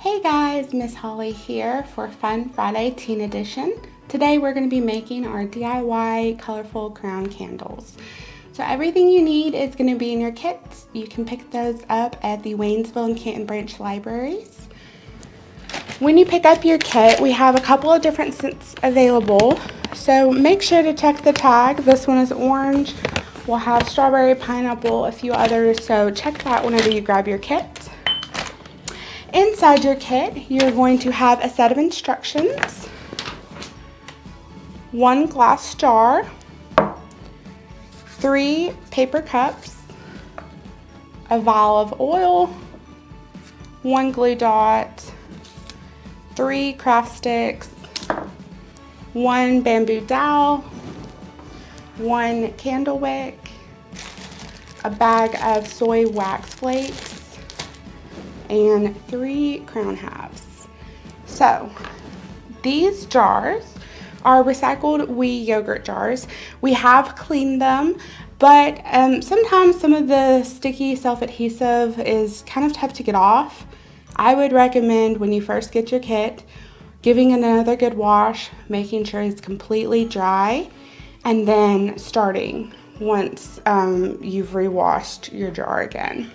Hey guys, Miss Holly here for Fun Friday Teen Edition. Today we're going to be making our DIY colorful crown candles. So everything you need is going to be in your kits. You can pick those up at the Waynesville and Canton branch libraries. When you pick up your kit, we have a couple of different scents available. So make sure to check the tag. This one is orange. We'll have strawberry, pineapple, a few others. So check that whenever you grab your kit. Inside your kit, you're going to have a set of instructions, one glass jar, 3 paper cups, a vial of oil, 1 glue dot, 3 craft sticks, 1 bamboo dowel, 1 candle wick, a bag of soy wax flakes, and 3 crown halves. So these jars are recycled wee yogurt jars. We have cleaned them, but sometimes some of the sticky self-adhesive is kind of tough to get off. I would recommend when you first get your kit, giving it another good wash, making sure it's completely dry, and then starting once you've rewashed your jar again.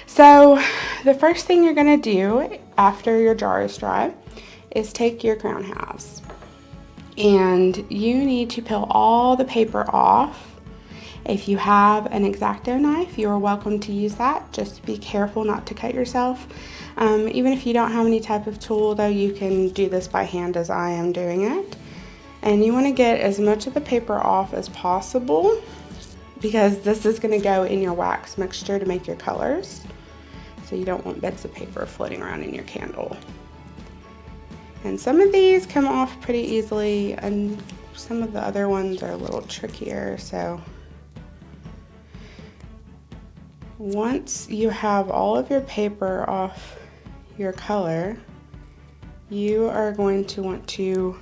So the first thing you're going to do after your jar is dry is take your crown halves, and you need to peel all the paper off. If you have an X-Acto knife, you are welcome to use that. Just be careful not to cut yourself. Even if you don't have any type of tool though, you can do this by hand as I am doing it. And you want to get as much of the paper off as possible because this is going to go in your wax mixture to make your colors. So you don't want bits of paper floating around in your candle. And some of these come off pretty easily and some of the other ones are a little trickier. So once you have all of your paper off your color, you are going to want to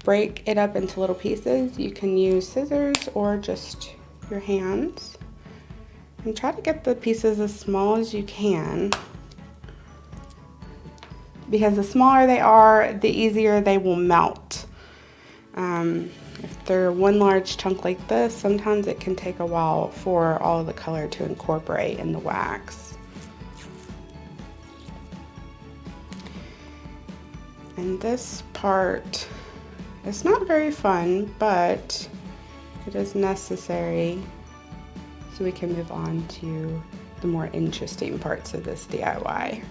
break it up into little pieces. You can use scissors or just your hands. And try to get the pieces as small as you can, because the smaller they are, the easier they will melt. If they're one large chunk like this, sometimes it can take a while for all of the color to incorporate in the wax. And this part is not very fun, but it is necessary so we can move on to the more interesting parts of this DIY.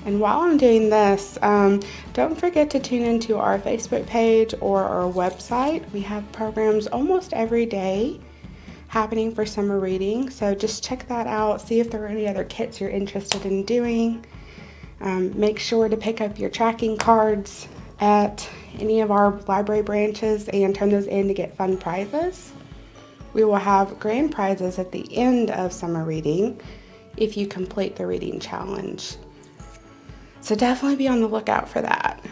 And while I'm doing this, don't forget to tune into our Facebook page or our website. We have programs almost every day happening for summer reading, so just check that out, see if there are any other kits you're interested in doing. Make sure to pick up your tracking cards at any of our library branches and turn those in to get fun prizes. We will have grand prizes at the end of summer reading if you complete the reading challenge. So definitely be on the lookout for that.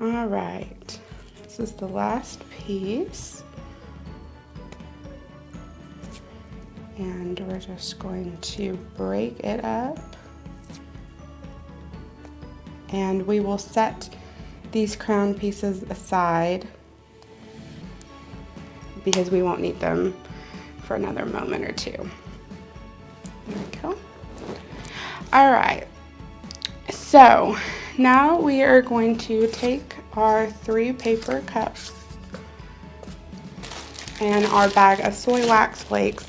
All right, this is the last piece. And we're just going to break it up. And we will set these crown pieces aside because we won't need them for another moment or two. There we go. All right, so now we are going to take our 3 paper cups and our bag of soy wax flakes,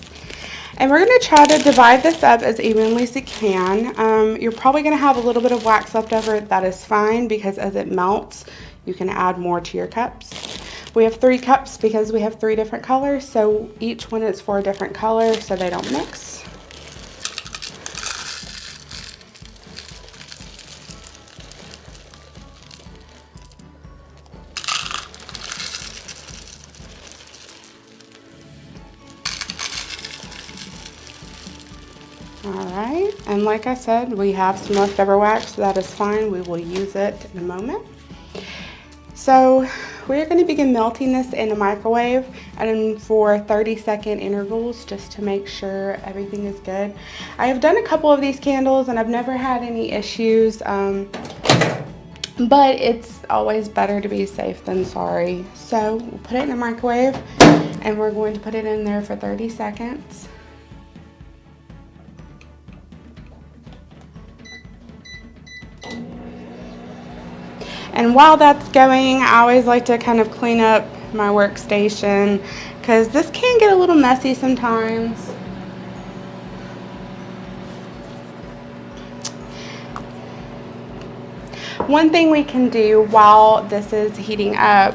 and we're going to try to divide this up as evenly as you can. You're probably going to have a little bit of wax left over. That is fine, because as it melts, you can add more to your cups. We have 3 cups because we have 3 different colors, so each one is for a different color so they don't mix. All right, and like I said, we have some leftover wax, so that is fine. We will use it in a moment. So we're going to begin melting this in the microwave and for 30-second intervals just to make sure everything is good. I have done a couple of these candles and I've never had any issues, but it's always better to be safe than sorry. So we'll put it in the microwave and we're going to put it in there for 30 seconds. And while that's going, I always like to kind of clean up my workstation because this can get a little messy sometimes. One thing we can do while this is heating up,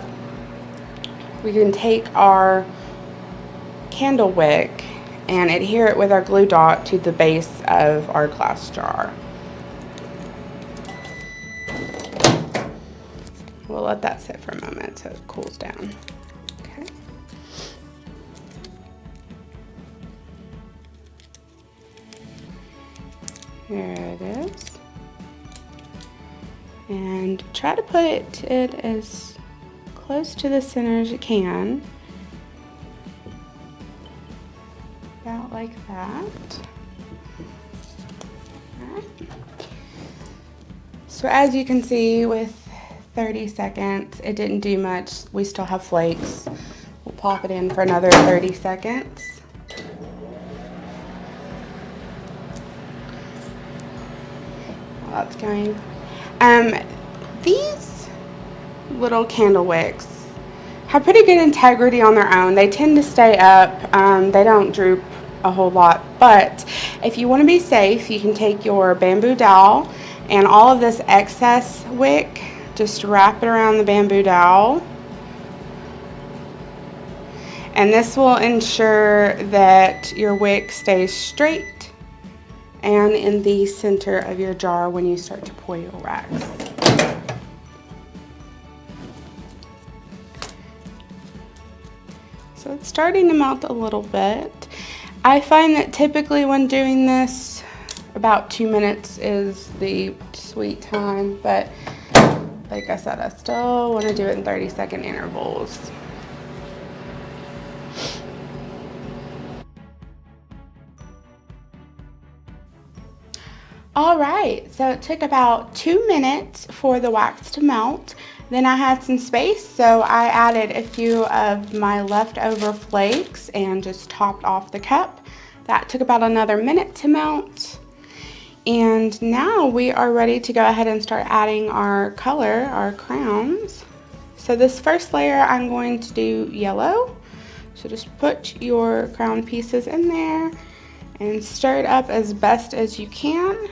we can take our candle wick and adhere it with our glue dot to the base of our glass jar. We'll let that sit for a moment so it cools down. Okay. Here it is. And try to put it as close to the center as you can. About like that. All right. So as you can see, with 30 seconds, it didn't do much. We still have flakes. We'll pop it in for another 30 seconds. While that's going. These little candle wicks have pretty good integrity on their own. They tend to stay up. They don't droop a whole lot. But if you want to be safe, you can take your bamboo dowel and all of this excess wick, just wrap it around the bamboo dowel, and this will ensure that your wick stays straight and in the center of your jar when you start to pour your wax. So it's starting to melt a little bit. I find that typically when doing this, about 2 minutes is the sweet time, but like I said, I still want to do it in 30-second intervals. All right, so it took about 2 minutes for the wax to melt. Then I had some space, so I added a few of my leftover flakes and just topped off the cup. That took about another minute to melt. And now we are ready to go ahead and start adding our color, our crowns. So this first layer I'm going to do yellow. So just put your crown pieces in there and stir it up as best as you can.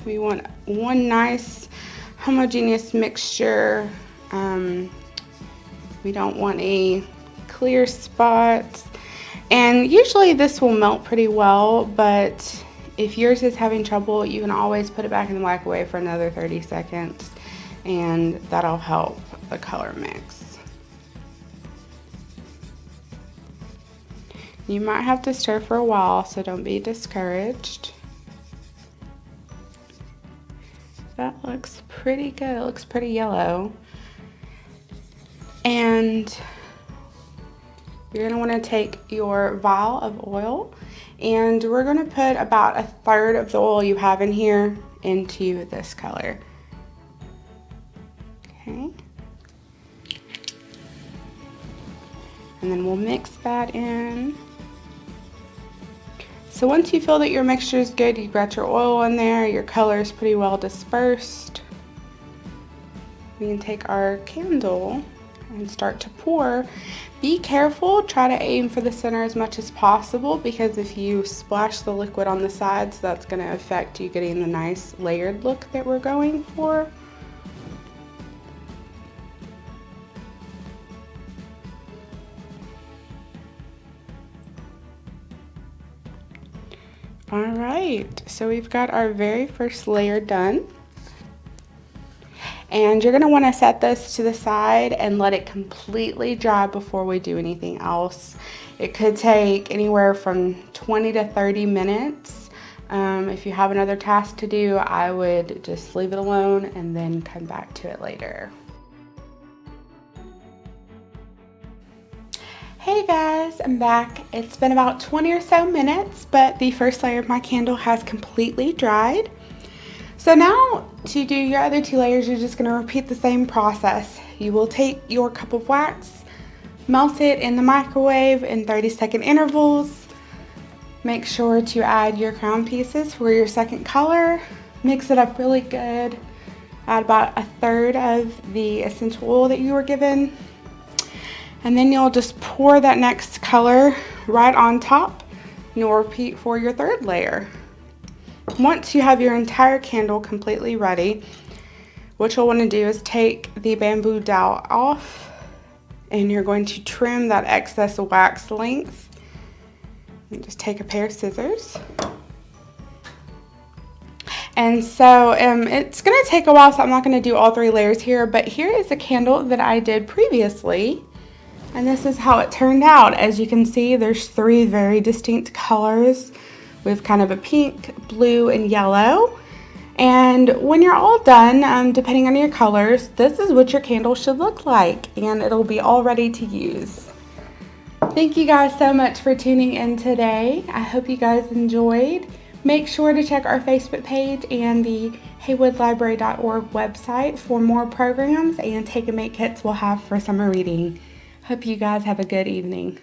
We want one nice homogeneous mixture. We don't want any clear spots. And usually this will melt pretty well, but if yours is having trouble, you can always put it back in the microwave for another 30 seconds and that'll help the color mix. You might have to stir for a while, so don't be discouraged. That looks pretty good. It looks pretty yellow. And you're gonna wanna take your vial of oil and we're gonna put about 1/3 of the oil you have in here into this color. Okay. And then we'll mix that in. So once you feel that your mixture is good, you've got your oil in there, your color is pretty well dispersed, we can take our candle and start to pour. Be careful, try to aim for the center as much as possible, because if you splash the liquid on the sides, that's going to affect you getting the nice layered look that we're going for. All right, so we've got our very first layer done. And you're gonna wanna set this to the side and let it completely dry before we do anything else. It could take anywhere from 20 to 30 minutes. If you have another task to do, I would just leave it alone and then come back to it later. Hey guys, I'm back. It's been about 20 or so minutes, but the first layer of my candle has completely dried. So now to do your other 2 layers, you're just going to repeat the same process. You will take your cup of wax, melt it in the microwave in 30-second intervals. Make sure to add your crown pieces for your second color. Mix it up really good. Add about 1/3 of the essential oil that you were given. And then you'll just pour that next color right on top, and you'll repeat for your 3rd layer. Once you have your entire candle completely ready, what you'll want to do is take the bamboo dowel off, and you're going to trim that excess wax length. And just take a pair of scissors. And so it's going to take a while, so I'm not going to do all 3 layers here, but here is a candle that I did previously. And this is how it turned out. As you can see, there's 3 very distinct colors with kind of a pink, blue, and yellow. And when you're all done, depending on your colors, this is what your candle should look like, and it'll be all ready to use. Thank you guys so much for tuning in today. I hope you guys enjoyed. Make sure to check our Facebook page and the haywoodlibrary.org website for more programs and take and make kits we'll have for summer reading. Hope you guys have a good evening.